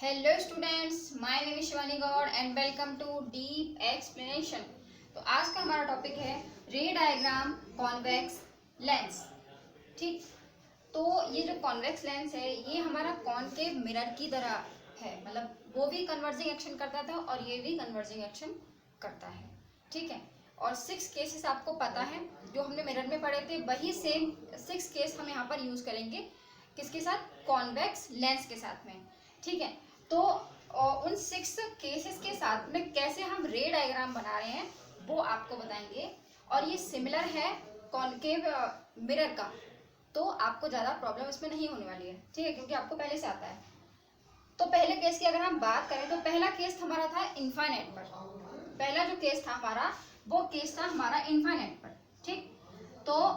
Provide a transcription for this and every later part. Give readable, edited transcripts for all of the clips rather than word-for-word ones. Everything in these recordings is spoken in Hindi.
Hello students, my name is Shivani Gaur and welcome to deep explanation. तो आज का हमारा टॉपिक है रे डायग्राम कॉन्वेक्स लेंस। ठीक, तो ये जो कॉन्वेक्स लेंस है ये हमारा कॉनकेव मिरर की तरह है, मतलब वो भी कन्वर्जिंग एक्शन करता था और ये भी कन्वर्जिंग एक्शन करता है। ठीक है, और 6 केसेस आपको पता है जो हमने मिरर में पढ़े थे, वही सेम 6 केस हम यहाँ पर यूज करेंगे। किसके साथ? कॉन्वेक्स लेंस के साथ में। ठीक है, तो उन 6 केसेस के साथ में कैसे हम रे डायग्राम बना रहे हैं वो आपको बताएंगे। और ये सिमिलर है कॉनकेव मिरर का, तो आपको ज़्यादा प्रॉब्लम इसमें नहीं होने वाली है। ठीक है, क्योंकि आपको पहले से आता है। तो पहले केस की अगर हम बात करें तो पहला केस हमारा था इनफाइनाइट पर। पहला जो केस था हमारा वो केस था हमारा इनफाइनाइट पर। ठीक, तो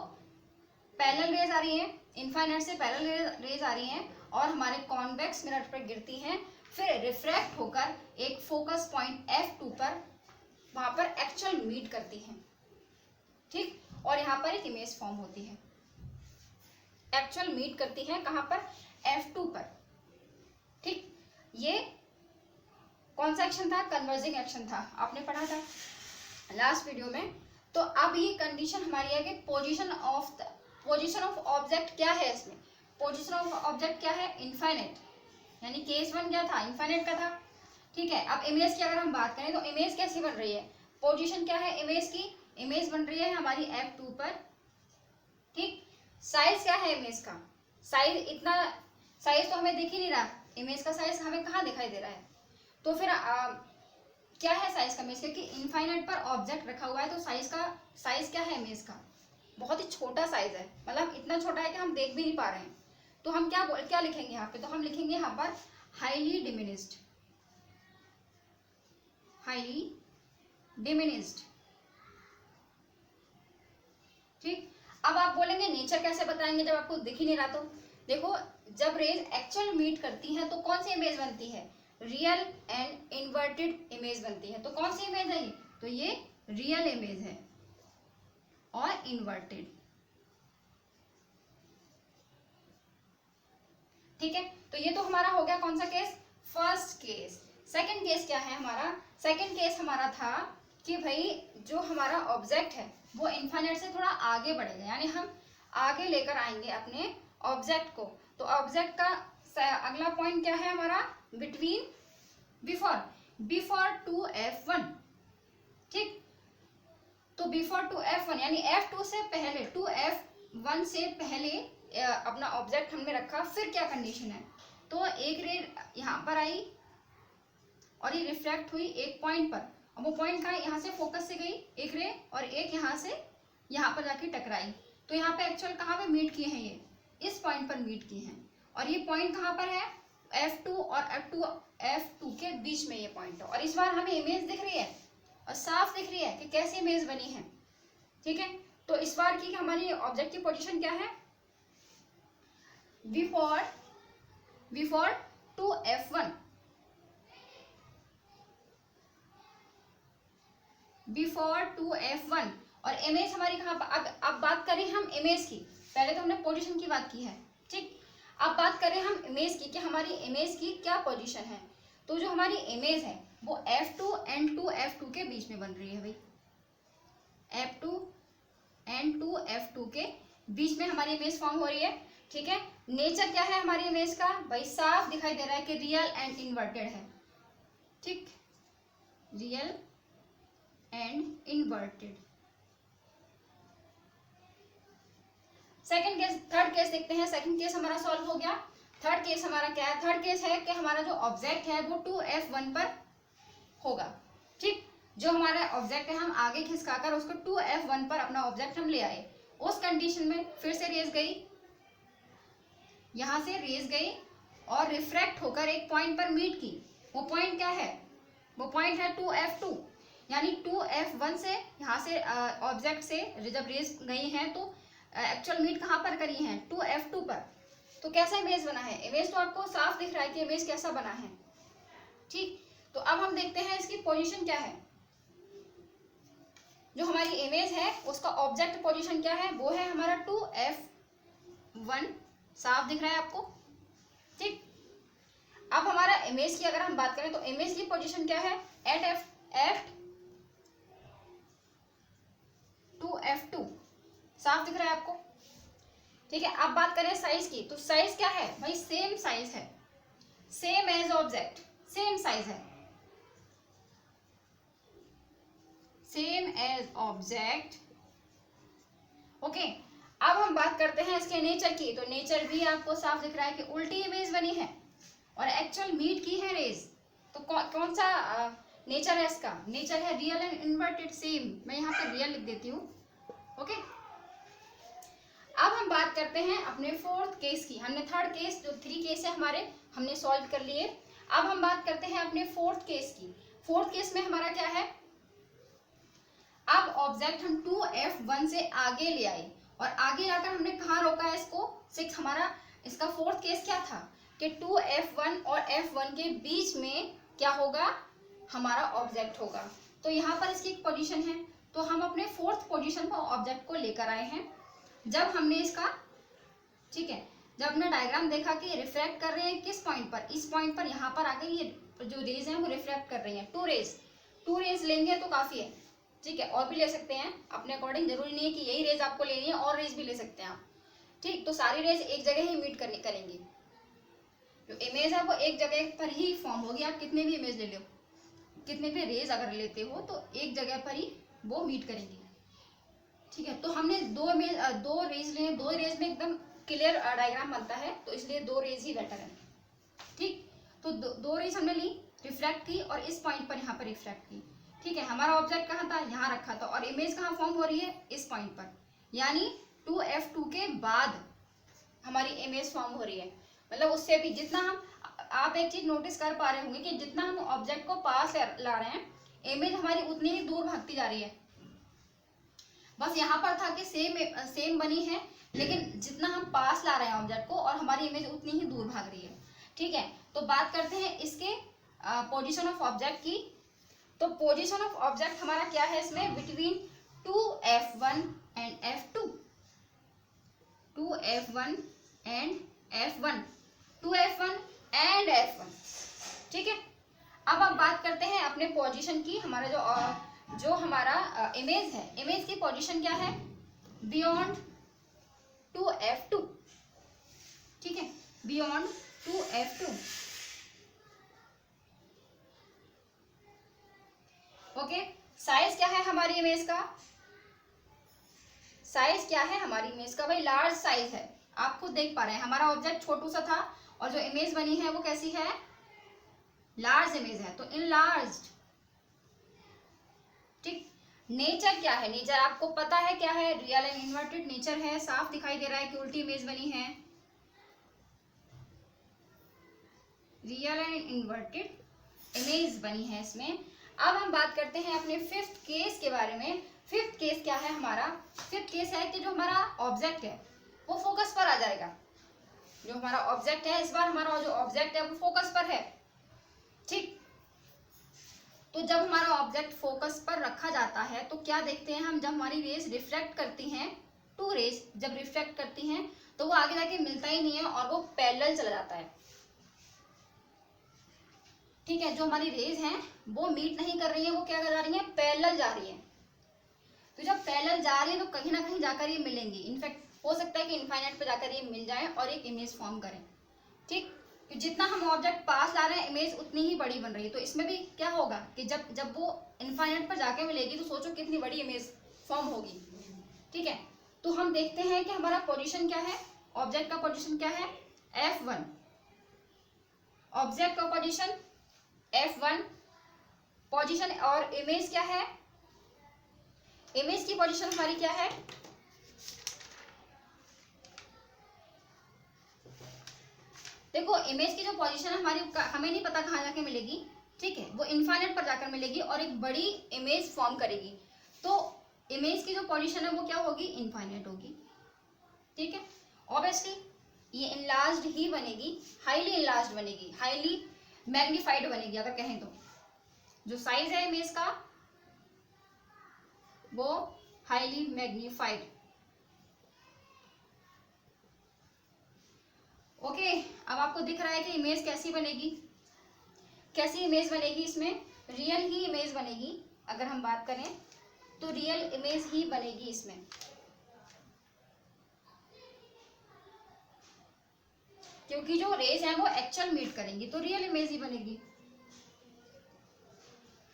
पैरेलल रेज आ रही है, इनफाइनाइट से पैरेलल रेज आ रही हैं और हमारे कॉन्वेक्स मिरर पर गिरती हैं, फिर रिफ्रैक्ट होकर एक फोकस पॉइंट F2 पर वहां पर एक्चुअल मीट करती हैं। ठीक, और यहाँ पर एक इमेज फॉर्म होती है। एक्चुअल मीट करती हैं कहाँ पर? F2 पर। ठीक, ये कौन सा एक्शन था? कन्वर्जिंग एक्शन था, आपने पढ़ा था लास्ट वीडियो में। तो अब ये कंडीशन हमारी है कि पोजीशन ऑफ ऑब्जेक्ट क्या है इसमें? पोजीशन ऑफ ऑब्जेक्ट क्या है? इनफाइनाइट, यानी केस 1 क्या था? इनफाइनाइट का था। ठीक है, अब इमेज की अगर हम बात करें तो इमेज कैसी बन रही है? पोजीशन क्या है इमेज की? इमेज बन रही है हमारी F2 पर। ठीक, साइज क्या है इमेज का? साइज इतना साइज तो हमें दिख ही नहीं रहा, इमेज का साइज हमें कहाँ दिखाई दे रहा है? तो फिर क्या है साइज का इमेज? क्योंकि इनफाइनाइट पर ऑब्जेक्ट रखा हुआ है, तो साइज क्या है इमेज का? बहुत ही छोटा साइज है, मतलब इतना छोटा है कि हम देख भी नहीं पा रहे हैं। तो हम क्या लिखेंगे यहाँ पे? तो हम लिखेंगे यहाँ पर हाईली डिमिनिस्ड। ठीक, अब आप बोलेंगे नेचर कैसे बताएंगे जब आपको दिख ही नहीं रहा? तो देखो, जब रेज एक्चुअल मीट करती है तो कौन सी इमेज बनती है? रियल एंड इन्वर्टेड इमेज बनती है। तो कौन सी इमेज है ये? तो ये रियल इमेज है और इन्वर्टेड। ठीक है, तो ये तो हमारा हो गया कौन सा case? First case. Second case क्या है हमारा? सेकंड केस हमारा था कि भाई जो हमारा ऑब्जेक्ट है वो इनफाइनाइट से थोड़ा आगे बढ़ेगा, यानी हम आगे लेकर आएंगे अपने ऑब्जेक्ट को। तो ऑब्जेक्ट का अगला पॉइंट क्या है हमारा? Before 2F1। ठीक, तो बिफोर 2F1 यानी F2 से पहले, 2F1 से पहले अपना ऑब्जेक्ट हमने रखा। फिर क्या कंडीशन है? तो एक रे यहाँ पर आई और ये रिफ्लेक्ट हुई एक पॉइंट पर। अब वो पॉइंट कहाँ? यहाँ से फोकस से गई एक रे और एक यहाँ से यहाँ पर जाके टकराई। तो यहाँ पे एक्चुअल कहाँ पे मीट किए हैं? ये इस पॉइंट पर मीट किए हैं। और ये पॉइंट कहाँ पर है? F2 और F2 के बीच में ये पॉइंट है। और इस बार हमें इमेज दिख रही है और साफ दिख रही है कि कैसी इमेज बनी है। ठीक है, तो इस बार की हमारी ऑब्जेक्ट की पोजीशन क्या है? Before 2F1। बिफोर 2F1 और इमेज हमारी कहाँ पर? अब बात करें हम इमेज की। पहले तो हमने पोजीशन की बात की है। ठीक, अब बात करें हम इमेज की कि हमारी इमेज की क्या पोजीशन है। तो जो हमारी इमेज है वो F2 एंड 2F2 के बीच में बन रही है भाई। F2 एंड 2F2 के बीच में हमारी इमेज फॉर्म हो रही है। ठीक है, नेचर क्या है हमारी इमेज का? भाई साफ दिखाई दे रहा है कि रियल एंड इन्वर्टेड है। ठीक, real and inverted. Second case, third case देखते हैं। सेकंड केस हमारा सॉल्व हो गया। थर्ड केस हमारा क्या है? थर्ड केस है कि हमारा जो ऑब्जेक्ट है वो 2F1 पर होगा। ठीक, जो हमारा ऑब्जेक्ट है हम आगे खिसकाकर उसको 2F1 पर अपना ऑब्जेक्ट हम ले आए। उस कंडीशन में फिर से रेज गई, यहां से रेज गई और रिफ्रैक्ट होकर एक पॉइंट पर मीट की। वो पॉइंट क्या है? वो पॉइंट है 2F2, यानी 2F1 से यहाँ से ऑब्जेक्ट से जब रेज गई हैं तो एक्चुअल मीट कहाँ पर करी है? 2F2 पर। तो कैसा इमेज बना है? इमेज तो आपको साफ दिख रहा है कि इमेज कैसा बना है। ठीक, तो अब हम देखते हैं इसकी पोजीशन क्या है। जो हमारी इमेज है उसका ऑब्जेक्ट पोजीशन क्या है? वो है हमारा 2F1, साफ दिख रहा है आपको। ठीक, अब हमारा इमेज की अगर हम बात करें तो इमेज की पोजीशन क्या है, एट F2 साफ दिख रहा है आपको, ठीक है। अब बात करें साइज की, तो साइज क्या है भाई, सेम साइज है, same as object, same size है, सेम एज ऑब्जेक्ट, ओके। अब हम बात करते हैं इसके नेचर की, तो नेचर भी आपको साफ दिख रहा है कि उल्टी इमेज बनी है और एक्चुअल मीट की है रेज। तो कौन सा नेचर है इसका, नेचर है रियल एंड इन्वर्टेड, सेम, मैं यहाँ पे रियल लिख देती हूँ, ओके। अब हम बात करते हैं अपने फोर्थ केस की, हमने थर्ड केस, जो 3 केस है हमारे, हमने सॉल्व कर लिए। अब हम बात करते हैं अपने फोर्थ केस की। फोर्थ केस में हमारा क्या है, अब ऑब्जेक्ट हम 2F1 से आगे ले आए और आगे जाकर हमने कहाँ रोका है इसको, 6, हमारा इसका फोर्थ केस क्या था कि 2F1 और F1 के बीच में क्या होगा, हमारा ऑब्जेक्ट होगा। तो यहाँ पर इसकी एक पोजीशन है, तो हम अपने फोर्थ पोजीशन पर ऑब्जेक्ट को लेकर आए हैं। जब हमने इसका, ठीक है, जब हमने डायग्राम देखा कि रिफ्रैक्ट कर रहे हैं किस पॉइंट पर, इस पॉइंट पर, यहाँ पर आके ये जो रेज हैं वो रिफ्रैक्ट कर रही हैं, 2 रेज लेंगे तो काफी है, ठीक है, और भी ले सकते हैं अपने अकॉर्डिंग, जरूरी नहीं है कि यही रेज आपको लेनी है, और रेज भी ले सकते हैं आप, ठीक। तो सारी रेज एक जगह ही मीट करेंगी, जो इमेज है वो एक जगह पर ही फॉर्म होगी। आप कितने भी इमेज ले लो, कितने भी रेज अगर लेते हो तो एक जगह पर ही वो मीट करेंगी, ठीक है। तो हमने 2 रेज लिए, 2 रेज में एकदम क्लियर डायग्राम बनता है, तो इसलिए 2 रेज ही बेटर है, ठीक। तो 2 रेज हमने ली, रिफ्रैक्ट की और इस पॉइंट पर यहाँ पर रिफ्रैक्ट की, ठीक है। हमारा ऑब्जेक्ट कहाँ था, यहाँ रखा था, और इमेज कहाँ फॉर्म हो रही है, इस पॉइंट पर, यानी 2F2 के बाद हमारी इमेज फॉर्म हो रही है। मतलब उससे भी जितना हम, आप एक चीज नोटिस कर पा रहे होंगे कि जितना हम ऑब्जेक्ट को पास ला रहे हैं, इमेज हमारी उतनी ही दूर भागती जा रही है। बस यहाँ पर था कि सेम बनी है, लेकिन जितना हम पास ला रहे हैं ऑब्जेक्ट को, और हमारी इमेज उतनी ही दूर भाग रही है, ठीक है। तो बात करते हैं इसके पोजीशन ऑफ ऑब्जेक्ट की। तो पोजीशन ऑफ ऑब्जेक्ट हमारा क्या है इसमें, between 2F1 and F2, 2F1 and F1, 2F1 and F1, ठीक है। अब हम बात करते हैं अपने पोजीशन की। हमारा जो हमारा इमेज है, इमेज की पोजीशन क्या है, बियॉन्ड 2F2, ठीक है, बियॉन्ड 2F2, ओके। साइज क्या है हमारी इमेज का, साइज क्या है हमारी इमेज का भाई, लार्ज साइज है। आप खुद देख पा रहे हैं हमारा ऑब्जेक्ट छोटू सा था और जो इमेज बनी है वो कैसी है, लार्ज इमेज है, तो इनलार्ज्ड, ठीक। नेचर क्या है, नेचर आपको पता है क्या है, रियल एंड इन्वर्टेड नेचर है, साफ दिखाई दे रहा है कि उल्टी इमेज बनी है, रियल एंड इन्वर्टेड इमेज बनी है इसमें। अब हम बात करते हैं अपने फिफ्थ केस के बारे में। फिफ्थ केस क्या है हमारा, फिफ्थ केस है कि जो हमारा ऑब्जेक्ट है वो फोकस पर आ जाएगा। जो हमारा ऑब्जेक्ट है, इस बार हमारा जो ऑब्जेक्ट है वो फोकस पर है, ठीक। तो जब हमारा ऑब्जेक्ट फोकस पर रखा जाता है तो क्या देखते हैं हम, जब हमारी रेज रिफ्लेक्ट करती हैं, 2 रेज जब रिफ्लेक्ट करती हैं तो वो आगे जाके मिलता ही नहीं है और वो पैरेलल चला जाता है, ठीक है। जो हमारी रेज हैं वो मीट नहीं कर रही है, वो क्या कर जा रही है, पैरेलल जा रही है। तो जब पैरेलल जा रही है तो कहीं ना कहीं जाकर ये मिलेंगी, इनफैक्ट हो सकता है कि इनफाइनाइट पे जाकर ये मिल जाए और एक इमेज फॉर्म करें, ठीक। तो जितना हम ऑब्जेक्ट पास ला रहे हैं इमेज उतनी ही बड़ी बन रही है। तो इसमें भी क्या होगा कि जब वो इनफाइनाइट पर जाके मिलेगी तो सोचो कितनी बड़ी इमेज फॉर्म होगी, ठीक है। तो हम देखते हैं कि हमारा पोजीशन क्या है, ऑब्जेक्ट का पोजीशन क्या है, F1, ऑब्जेक्ट का पोजीशन F1 पोजीशन, और इमेज क्या है, इमेज की पोजीशन हमारी क्या है, देखो इमेज की जो पोजीशन है हमारी, हमें नहीं पता कहाँ जाके मिलेगी, ठीक है, वो इनफाइनाइट पर जाकर मिलेगी और एक बड़ी इमेज फॉर्म करेगी। तो इमेज की जो पोजीशन है वो क्या होगी, इनफाइनाइट होगी, ठीक है। ऑब्वियसली ये इनलार्ज्ड ही बनेगी, हाईली इनलार्ज्ड बनेगी, हाईली मैग्नीफाइड बनेगी अगर कहें तो। जो साइज है इमेज का वो हाईली मैग्नीफाइड, ओके। अब आपको दिख रहा है कि इमेज कैसी बनेगी, कैसी इमेज बनेगी इसमें, रियल ही इमेज बनेगी। अगर हम बात करें तो रियल इमेज ही बनेगी इसमें, क्योंकि जो रेज है वो एक्चुअल मीट करेंगी तो रियल इमेज ही बनेगी।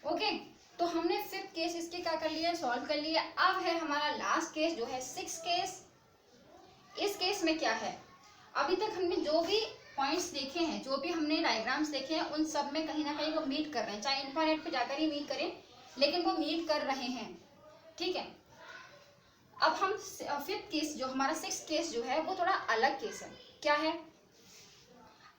ओके, तो हमने फिफ्थ केस इसके क्या कर लिया, सॉल्व कर लिया। अब है हमारा लास्ट केस जो है सिक्स केस। इस केस में क्या है, अभी तक हमने जो भी पॉइंट्स देखे हैं, जो भी हमने डायग्राम्स देखे हैं, उन सब में कहीं ना कहीं वो मीट कर रहे हैं, चाहे इन्फाइनाइट पे जाकर ही मीट करें, लेकिन वो मीट कर रहे हैं। ठीक है, अब हम फिफ्थ केस जो हमारा सिक्स केस जो है वो थोड़ा अलग केस है। क्या है,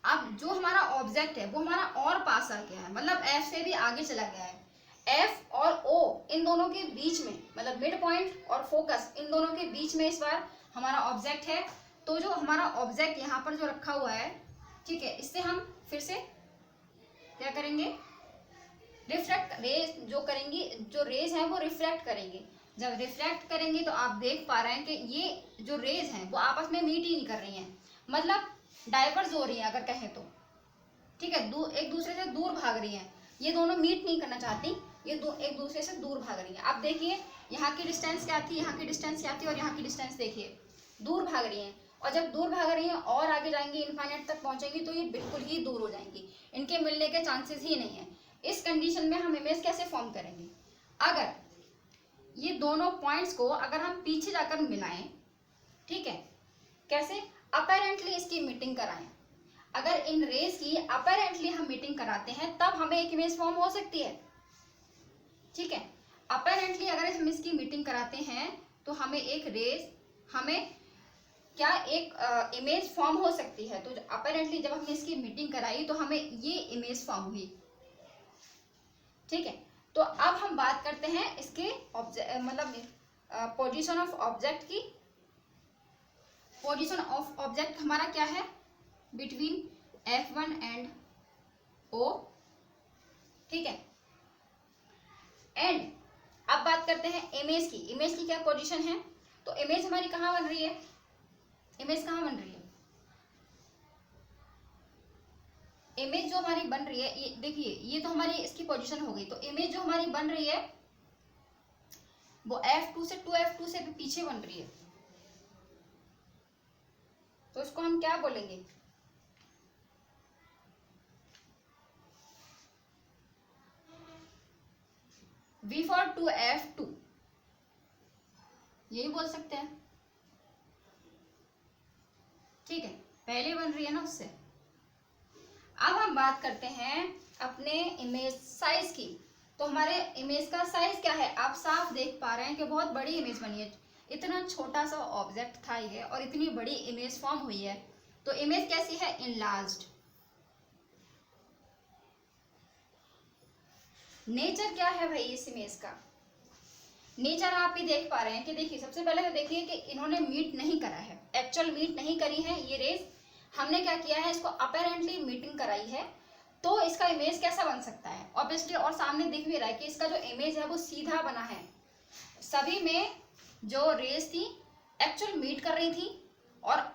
अब जो हमारा ऑब्जेक्ट है वो हमारा और पास आ गया है, मतलब एफ से भी आगे चला गया है। एफ और ओ इन दोनों के बीच में, मतलब मिड पॉइंट और फोकस इन दोनों के बीच में इस बार हमारा ऑब्जेक्ट है। तो जो हमारा ऑब्जेक्ट यहाँ पर जो रखा हुआ है, ठीक है, इससे हम फिर से क्या करेंगे, रिफ्रैक्ट रेज जो करेंगी, जो रेज है वो रिफ्रैक्ट करेंगे। जब रिफ्रैक्ट करेंगे तो आप देख पा रहे हैं कि ये जो रेज हैं वो आपस में मीट ही नहीं कर रही हैं, मतलब डाइवर्ज हो रही है अगर कहें तो। ठीक है, एक दूसरे से दूर भाग रही हैं, ये दोनों मीट नहीं करना चाहती, ये एक दूसरे से दूर भाग रही हैं। आप देखिए यहाँ की डिस्टेंस क्या थी, यहाँ की डिस्टेंस क्या थी, और यहाँ की डिस्टेंस देखिए, दूर भाग रही हैं। और जब दूर भाग रही हैं और आगे जाएंगी, इनफाइनाइट तक पहुंचेंगी, तो ये बिल्कुल ही दूर हो जाएंगी, इनके मिलने के चांसेस ही नहीं है। इस कंडीशन में हम इमेज कैसे फॉर्म करेंगे, अगर ये दोनों पॉइंट्स को अगर हम पीछे जाकर मिलाएं, ठीक है, कैसे, अपेरेंटली इसकी मीटिंग कराएं। अगर इन रेज की अपेरेंटली हम मीटिंग कराते हैं तब हमें एक इमेज फॉर्म हो सकती है। ठीक है, अपेरेंटली अगर हम इसकी मीटिंग कराते हैं तो हमें एक रेज, हमें क्या एक इमेज फॉर्म हो सकती है। तो अपेरेंटली जब हमने इसकी मीटिंग कराई तो हमें ये इमेज फॉर्म हुई। ठीक है, तो अब हम बात करते हैं इसके मतलब पोजीशन ऑफ ऑब्जेक्ट की। पोजीशन ऑफ ऑब्जेक्ट हमारा क्या है, बिटवीन F1 एंड O। ठीक है, एंड अब बात करते हैं इमेज की। इमेज की क्या पोजीशन है, तो इमेज हमारी कहाँ बन रही है, इमेज कहाँ बन रही है, इमेज जो हमारी बन रही है, ये देखिए, ये तो हमारी इसकी पोजीशन हो गई। तो इमेज जो हमारी बन रही है वो F2 से 2F2 से भी पीछे बन रही है, तो इसको हम क्या बोलेंगे, V फॉर 2F2, यही बोल सकते हैं। ठीक है, पहले बन रही है ना उससे। अब हम बात करते हैं अपने इमेज साइज की। तो हमारे इमेज का साइज क्या है, आप साफ देख पा रहे हैं कि बहुत बड़ी इमेज बनी है। इतना छोटा सा ऑब्जेक्ट था ये और इतनी बड़ी इमेज फॉर्म हुई है। तो इमेज कैसी है, इनलार्ज्ड। नेचर क्या है भाई इस इमेज का, नेचर आप भी देख पा रहे हैं कि देखिए, सबसे पहले तो देखिए कि इन्होंने मीट नहीं करा है, एक्चुअल मीट नहीं करी है ये रेज। हमने क्या किया है, इसको अपेरेंटली मीटिंग कराई है। तो इसका इमेज कैसा बन सकता है, ऑब्वियसली, और सामने दिख भी रहा है कि इसका जो इमेज है वो सीधा बना है। सभी में जो रेज थी एक्चुअल मीट कर रही थी और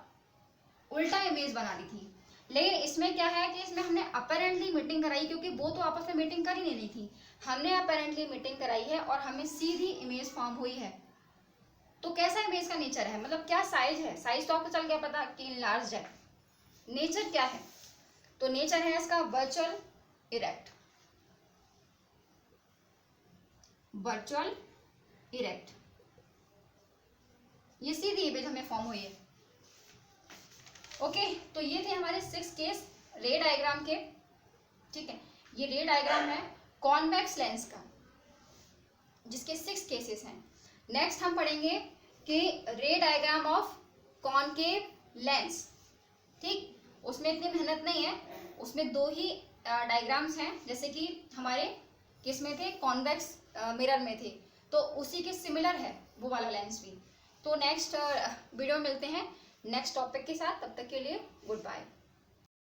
उल्टा इमेज बना रही थी। लेकिन इसमें क्या है कि इसमें हमने अपेरेंटली मीटिंग कराई, क्योंकि वो तो आपस में मीटिंग कर ही नहीं रही थी। हमने अपेरेंटली मीटिंग कराई है और हमें सीधी इमेज फॉर्म हुई है। तो कैसा इमेज का नेचर है, मतलब क्या साइज है, साइज तो आपको चल गया पता कि इनलार्ज्ड है। नेचर क्या है, तो नेचर है इसका वर्चुअल इरेक्ट, वर्चुअल इरेक्ट, ये सीधी इमेज हमें फॉर्म हुई है। ओके, तो ये थे हमारे 6 केस रे डायग्राम के। ठीक है, ये रे डायग्राम है कॉन्वेक्स लेंस का, जिसके 6 केसेस हैं। नेक्स्ट हम पढ़ेंगे कि रे डायग्राम ऑफ कॉनकेव लेंस। ठीक, उसमें इतनी मेहनत नहीं है, उसमें 2 ही डायग्राम्स हैं, जैसे कि हमारे किस में थे, कॉन्वेक्स मिरर में थे, तो उसी के सिमिलर है वो वाला लेंस भी। तो नेक्स्ट वीडियो मिलते हैं नेक्स्ट टॉपिक के साथ, तब तक के लिए गुड बाय।